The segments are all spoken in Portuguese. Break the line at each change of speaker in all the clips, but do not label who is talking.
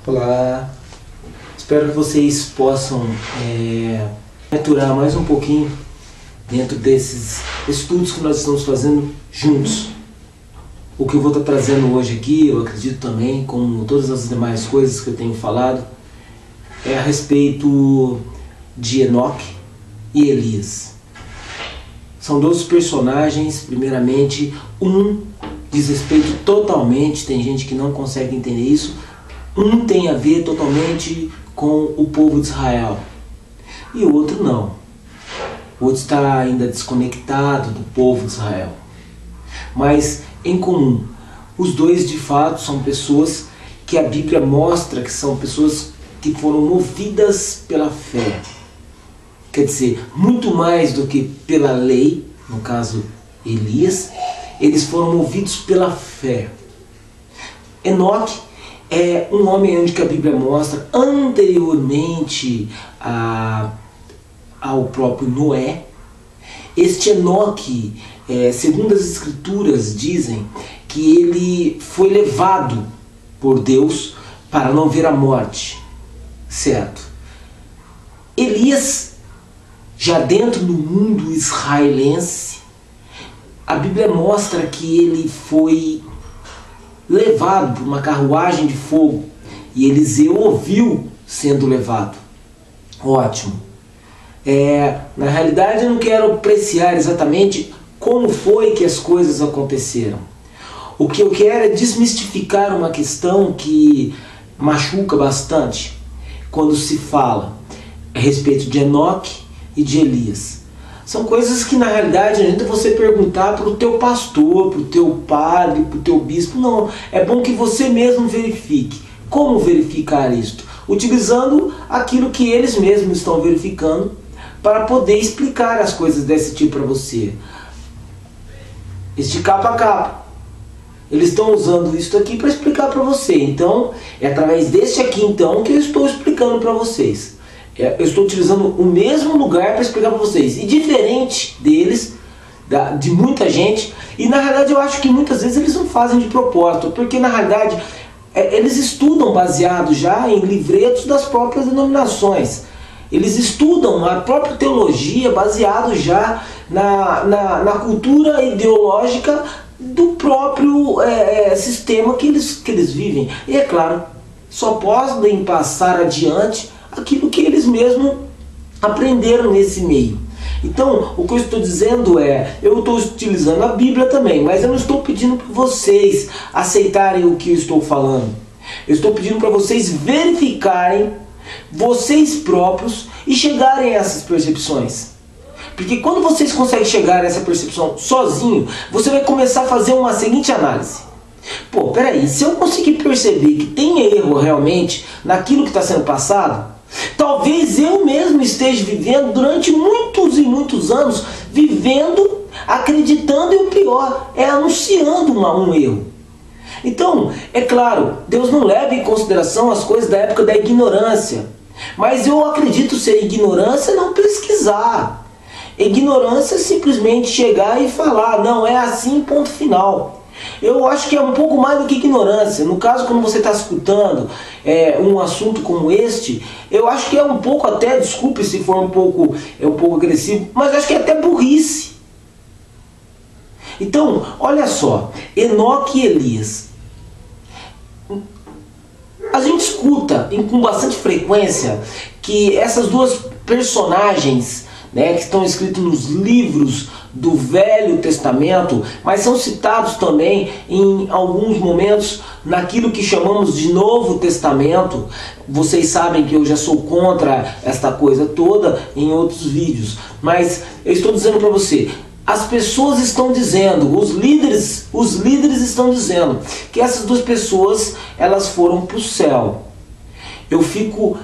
Olá, espero que vocês possam aturar mais um pouquinho dentro desses estudos que nós estamos fazendo juntos. O que eu vou estar trazendo hoje aqui, eu acredito também, como todas as demais coisas que eu tenho falado, é a respeito de Enoque e Elias. São dois personagens, primeiramente, um diz respeito totalmente, tem gente que não consegue entender isso, um tem a ver totalmente com o povo de Israel e o outro não. O outro está ainda desconectado do povo de Israel. Mas em comum, os dois de fato são pessoas que a Bíblia mostra que são pessoas que foram movidas pela fé. Quer dizer, muito mais do que pela lei, no caso Elias, eles foram movidos pela fé. Enoque é um homem onde que a Bíblia mostra anteriormente ao próprio Noé. Este Enoque, segundo as Escrituras dizem, que ele foi levado por Deus para não ver a morte, certo? Elias, já dentro do mundo israelense, a Bíblia mostra que ele foi levado por uma carruagem de fogo e Eliseu ouviu sendo levado. Ótimo. Na realidade eu não quero apreciar exatamente como foi que as coisas aconteceram. O que eu quero é desmistificar uma questão que machuca bastante quando se fala a respeito de Enoque e de Elias. São coisas que na realidade adianta você perguntar para o teu pastor, para o teu padre, para o teu bispo. Não, é bom que você mesmo verifique. Como verificar isto? Utilizando aquilo que eles mesmos estão verificando para poder explicar as coisas desse tipo para você. De capa a capa. Eles estão usando isso aqui para explicar para você. Então, é através deste aqui então que eu estou explicando para vocês. Eu estou utilizando o mesmo lugar para explicar para vocês. E diferente deles, de muita gente, e na realidade eu acho que muitas vezes eles não fazem de propósito, porque na realidade eles estudam baseado já em livretos das próprias denominações. Eles estudam a própria teologia baseado já na cultura ideológica do próprio sistema que eles vivem. E é claro, só podem passar adiante aquilo que eles mesmos aprenderam nesse meio. Então, o que eu estou dizendo eu estou utilizando a Bíblia também, mas eu não estou pedindo para vocês aceitarem o que eu estou falando. Eu estou pedindo para vocês verificarem vocês próprios e chegarem a essas percepções. Porque quando vocês conseguem chegar a essa percepção sozinho, você vai começar a fazer uma seguinte análise. Pô, peraí, se eu conseguir perceber que tem erro realmente naquilo que está sendo passado, talvez eu mesmo esteja vivendo durante muitos e muitos anos, vivendo, acreditando e o pior, anunciando um erro. Então, é claro, Deus não leva em consideração as coisas da época da ignorância. Mas eu acredito ser ignorância não pesquisar. Ignorância é simplesmente chegar e falar, não, é assim, ponto final. Eu acho que é um pouco mais do que ignorância. No caso, quando você está escutando um assunto como este, eu acho que é um pouco até, desculpe se for um pouco agressivo, mas acho que é até burrice. Então, olha só, Enoque e Elias. A gente escuta com bastante frequência que essas duas personagens, que estão escritos nos livros do Velho Testamento, mas são citados também em alguns momentos naquilo que chamamos de Novo Testamento. Vocês sabem que eu já sou contra esta coisa toda em outros vídeos, mas eu estou dizendo para você, as pessoas estão dizendo, os líderes estão dizendo que essas duas pessoas elas foram para o céu. Eu fico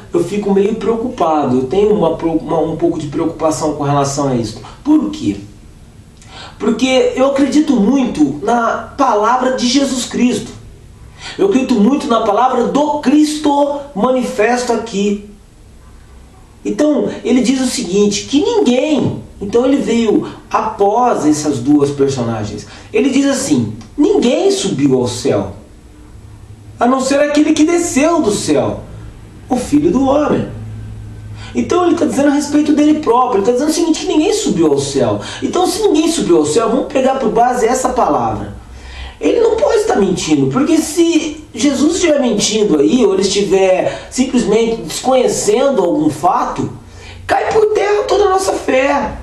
meio preocupado, eu tenho um pouco de preocupação com relação a isso. Por quê? Porque eu acredito muito na palavra de Jesus Cristo. Eu acredito muito na palavra do Cristo manifesto aqui. Então, ele diz o seguinte, que ninguém... Então ele veio após essas duas personagens. Ele diz assim, ninguém subiu ao céu. a não ser aquele que desceu do céu, o Filho do Homem. Então ele está dizendo a respeito dele próprio. Ele está dizendo o seguinte, que ninguém subiu ao céu. Então se ninguém subiu ao céu, vamos pegar por base essa palavra. Ele não pode estar mentindo, porque se Jesus estiver mentindo aí, ou ele estiver simplesmente desconhecendo algum fato, cai por terra toda a nossa fé.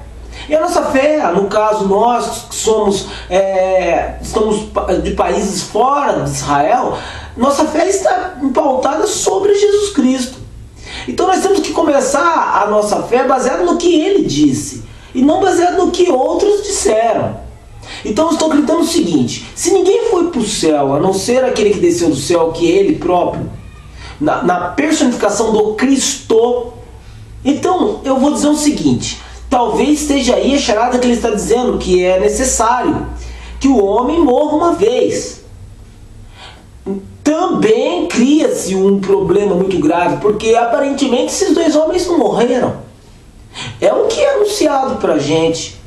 E a nossa fé, no caso nós que estamos de países fora de Israel, nossa fé está pautada sobre Jesus Cristo. Então nós temos que começar a nossa fé baseada no que ele disse, e não baseado no que outros disseram. Então eu estou gritando o seguinte, se ninguém foi para o céu, a não ser aquele que desceu do céu, que é ele próprio, na personificação do Cristo, então eu vou dizer o seguinte, talvez esteja aí a charada que ele está dizendo, que é necessário que o homem morra uma vez. Também cria-se um problema muito grave, porque aparentemente esses dois homens não morreram. É o que é anunciado para a gente.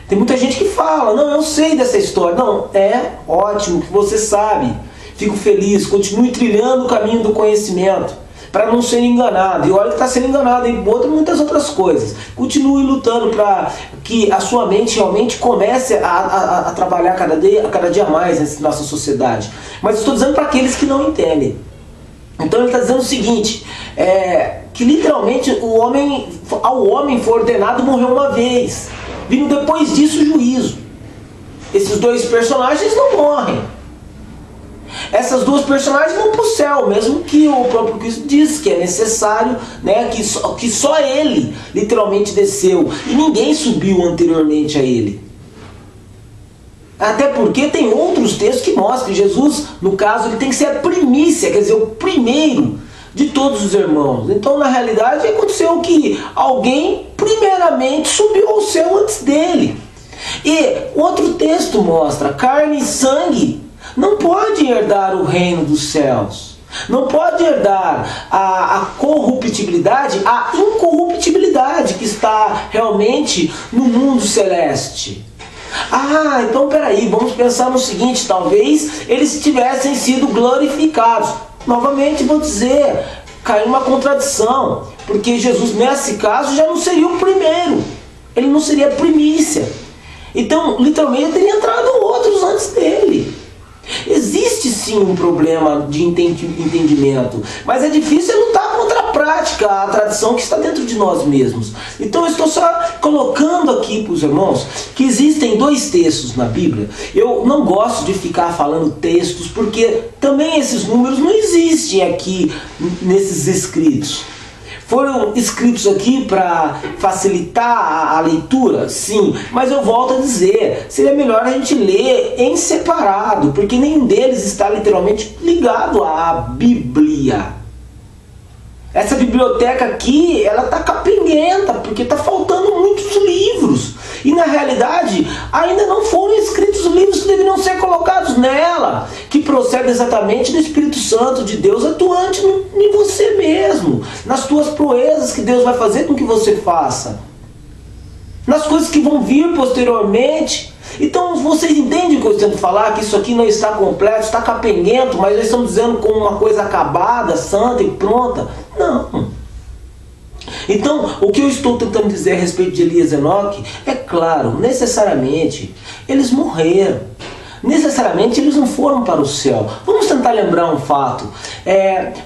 Tem muita gente que fala, não, eu sei dessa história. Não, é ótimo que você sabe. Fico feliz, continue trilhando o caminho do conhecimento, para não ser enganado. E olha que está sendo enganado em muitas outras coisas. Continue lutando para que a sua mente realmente comece a trabalhar cada dia mais nessa nossa sociedade. Mas estou dizendo para aqueles que não entendem. Então ele está dizendo o seguinte, que literalmente ao homem foi ordenado morrer uma vez, vindo depois disso o juízo. Esses dois personagens não morrem. Essas duas personagens vão para o céu, mesmo que o próprio Cristo diz que é necessário, né, que só ele literalmente desceu e ninguém subiu anteriormente a ele. Até porque tem outros textos que mostram que Jesus, no caso, ele tem que ser a primícia, quer dizer, o primeiro de todos os irmãos. Então, na realidade, aconteceu que alguém primeiramente subiu ao céu antes dele. E outro texto mostra, carne e sangue não pode herdar o reino dos céus. Não pode herdar a corruptibilidade, a incorruptibilidade que está realmente no mundo celeste. Ah, então peraí, vamos pensar no seguinte, talvez eles tivessem sido glorificados. Novamente vou dizer, caiu uma contradição, porque Jesus nesse caso já não seria o primeiro, ele não seria a primícia. Então, literalmente, teria entrado outros antes dele. Existe sim um problema de entendimento, mas é difícil lutar contra a prática, a tradição que está dentro de nós mesmos. Então eu estou só colocando aqui para os irmãos que existem dois textos na Bíblia. Eu não gosto de ficar falando textos, porque também esses números não existem aqui nesses escritos. Foram escritos aqui para facilitar a leitura? Sim, mas eu volto a dizer, seria melhor a gente ler em separado, porque nenhum deles está literalmente ligado à Bíblia. Essa biblioteca aqui, ela está capenguenta, porque está faltando muitos livros. E na realidade, ainda não foram escritos os livros que deveriam ser colocados nela, que procedem exatamente do Espírito Santo de Deus atuante em você mesmo, nas tuas proezas que Deus vai fazer com que você faça, nas coisas que vão vir posteriormente. Então vocês entendem o que eu estou tentando falar? Que isso aqui não está completo, está capenguento, mas nós estamos dizendo com uma coisa acabada, santa e pronta. Não. Então, o que eu estou tentando dizer a respeito de Elias e Enoque é claro, necessariamente eles morreram. Necessariamente eles não foram para o céu. Vamos tentar lembrar um fato.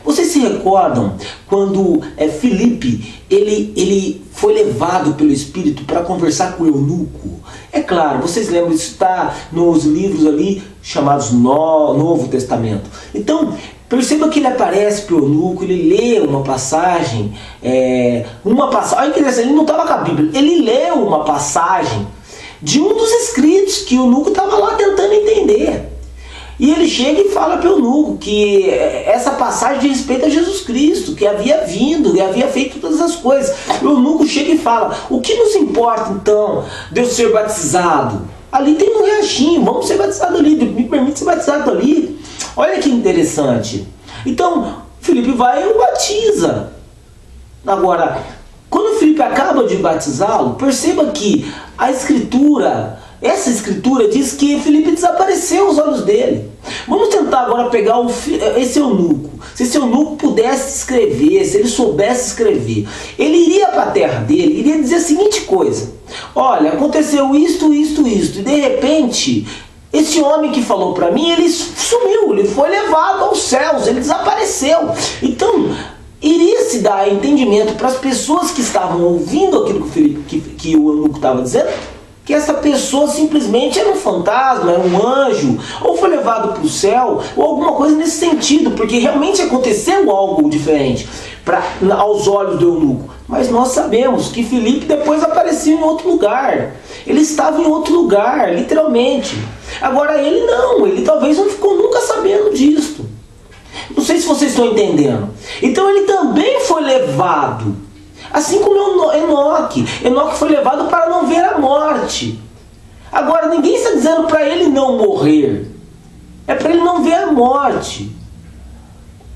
Vocês se recordam quando Filipe ele foi levado pelo Espírito para conversar com o eunuco? É claro, vocês lembram, isso está nos livros ali chamados Novo Testamento. Então, perceba que ele aparece para o eunuco, ele lê uma passagem, olha que interessante, ele não estava com a Bíblia, ele leu uma passagem de um dos escritos que o eunuco estava lá tentando entender. E ele chega e fala para o eunuco que essa passagem diz respeito a Jesus Cristo, que havia vindo e havia feito todas as coisas. O eunuco chega e fala, o que nos importa então de eu ser batizado? Ali tem um riachinho, vamos ser batizados ali, me permite ser batizado ali. Olha que interessante. Então, Filipe vai e o batiza. Agora, quando Filipe acaba de batizá-lo, perceba que a Escritura essa escritura diz que Filipe desapareceu aos olhos dele. Vamos tentar agora pegar esse eunuco. Se esse eunuco pudesse escrever, se ele soubesse escrever, ele iria para a terra dele, iria dizer a seguinte coisa: olha, aconteceu isto, isto, isto, e de repente, esse homem que falou para mim, ele sumiu, ele foi levado aos céus, ele desapareceu. Então, iria se dar entendimento para as pessoas que estavam ouvindo aquilo que o eunuco estava dizendo, que essa pessoa simplesmente era um fantasma, era um anjo, ou foi levado para o céu, ou alguma coisa nesse sentido, porque realmente aconteceu algo diferente aos olhos do eunuco. Mas nós sabemos que Filipe depois apareceu em outro lugar. Ele estava em outro lugar, literalmente. Agora ele não, ele talvez não ficou nunca sabendo disso. Não sei se vocês estão entendendo. Então ele também foi levado. Assim como Enoque. Enoque foi levado para não ver a morte. Agora ninguém está dizendo para ele não morrer. É para ele não ver a morte.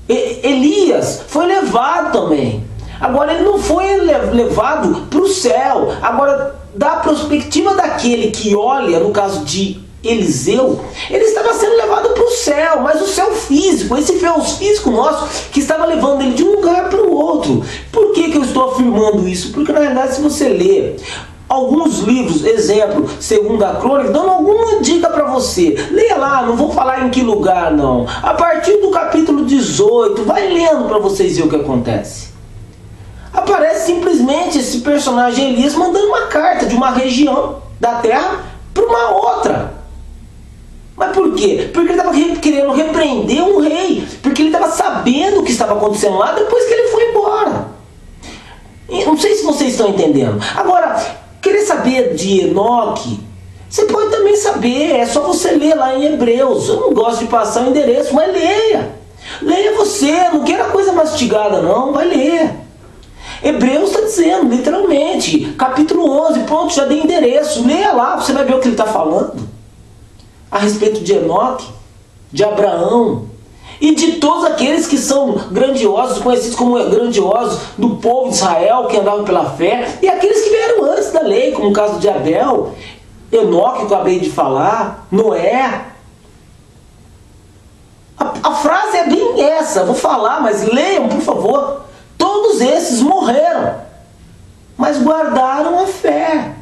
Elias foi levado também. Agora ele não foi levado para o céu. Agora, da perspectiva daquele que olha, no caso de Eliseu, ele estava sendo levado para o céu, mas o céu físico, esse céu físico nosso, que estava levando ele de um lugar para o outro. Por que eu estou afirmando isso? Porque na realidade, se você ler alguns livros, exemplo, Segunda Crônica, dando alguma dica para você, leia lá, não vou falar em que lugar não, a partir do capítulo 18, vai lendo para vocês verem o que acontece. Aparece simplesmente esse personagem Elias mandando uma carta de uma região da terra para uma outra. Mas por quê? Porque ele estava querendo repreender um rei. Porque ele estava sabendo o que estava acontecendo lá depois que ele foi embora. E não sei se vocês estão entendendo. Agora, querer saber de Enoque, você pode também saber. É só você ler lá em Hebreus. Eu não gosto de passar o endereço, mas leia. Leia você. Não queira coisa mastigada não. Vai ler. Hebreus está dizendo, literalmente. Capítulo 11. Pronto, já dei endereço. Leia lá. Você vai ver o que ele está falando a respeito de Enoque, de Abraão e de todos aqueles que são grandiosos, conhecidos como grandiosos do povo de Israel, que andavam pela fé, e aqueles que vieram antes da lei, como o caso de Abel, Enoque, que eu acabei de falar, Noé. A frase é bem essa, vou falar, mas leiam, por favor. Todos esses morreram, mas guardaram a fé,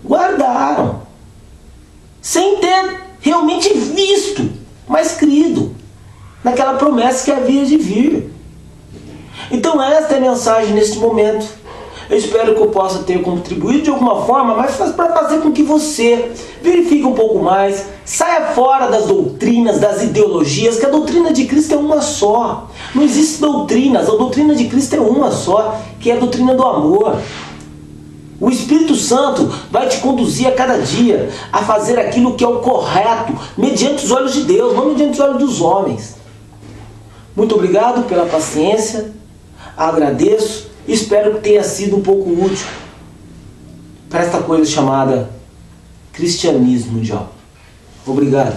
guardaram, sem ter realmente visto, mas crido naquela promessa que havia de vir. Então esta é a mensagem neste momento. Eu espero que eu possa ter contribuído de alguma forma, mas para fazer com que você verifique um pouco mais, saia fora das doutrinas, das ideologias, que a doutrina de Cristo é uma só. Não existe doutrinas, a doutrina de Cristo é uma só, que é a doutrina do amor. O Espírito Santo vai te conduzir a cada dia a fazer aquilo que é o correto, mediante os olhos de Deus, não mediante os olhos dos homens. Muito obrigado pela paciência, agradeço e espero que tenha sido um pouco útil para esta coisa chamada cristianismo mundial. Obrigado.